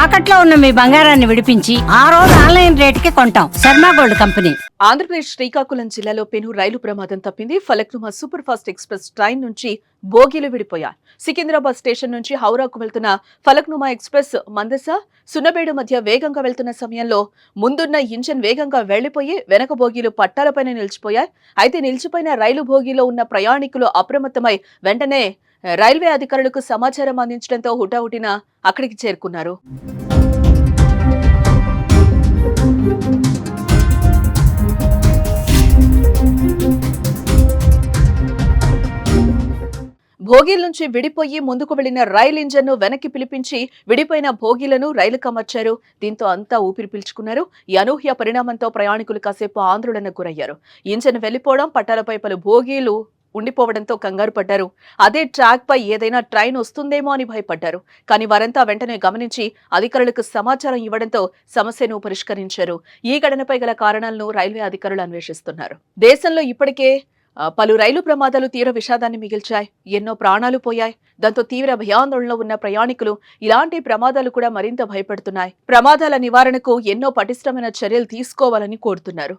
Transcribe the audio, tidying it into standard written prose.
తాకట్లో ఉన్న మీ బంగారాన్ని విడిపించి ఆ రోజు ఆన్లైన్ రేటుకి కొంటాం. Sharma gold company. ఆంధ్రప్రదేశ్ శ్రీకాకుళం జిల్లాలో పెను రైలు ప్రమాదం తప్పింది. Falaknuma super fast express train నుంచి బోగీలు విడిపోయాయి. సికింద్రాబాద్ స్టేషన్ నుంచి హౌరాకు వెళ్తున్న ఫలక్నుమా ఎక్స్ప్రెస్ మందస సున్నబేడు మధ్య వేగంగా వెళ్తున్న సమయంలో ముందున్న ఇంజన్ వేగంగా వెళ్లిపోయి వెనక బోగీలు పట్టాలపైన నిలిచిపోయాయి. అయితే నిలిచిపోయిన రైలు బోగీలో ఉన్న ప్రయాణికులు అప్రమత్తమై వెంటనే రైల్వే అధికారులకు సమాచారం అందించడంతో హుటాహుటిన అక్కడికి చేరుకున్నారు. భోగీల నుంచి విడిపోయి ముందుకు వెళ్లిన రైలు ఇంజన్ ను వెనక్కి పిలిపించి విడిపోయిన భోగీలను రైలుకు అమర్చారు. దీంతో అంతా ఊపిరి పీల్చుకున్నారు. ఈ అనూహ్య పరిణామంతో ప్రయాణికులు కాసేపు ఆందోళనకు గురయ్యారు. ఇంజన్ వెళ్లిపోవడం, పట్టాలపై పలు భోగీలు ఉండిపోవడంతో కంగారు పడ్డారు. అదే ట్రాక్ పై ఏదైనా ట్రైన్ వస్తుందేమో అని భయపడ్డారు. కానీ వారంతా వెంటనే గమనించి అధికారులకు సమాచారం ఇవ్వడంతో సమస్యను పరిష్కరించారు. ఈ ఘటనపై గల కారణాలను రైల్వే అధికారులు అన్వేషిస్తున్నారు. దేశంలో ఇప్పటికే పలు రైలు ప్రమాదాలు తీవ్ర విషాదాన్ని మిగిల్చాయి. ఎన్నో ప్రాణాలు పోయాయి. దాంతో తీవ్ర భయాందోళనలో ఉన్న ప్రయాణికులు ఇలాంటి ప్రమాదాలు కూడా మరింత భయపడుతున్నాయి. ప్రమాదాల నివారణకు ఎన్నో పటిష్టమైన చర్యలు తీసుకోవాలని కోరుతున్నారు.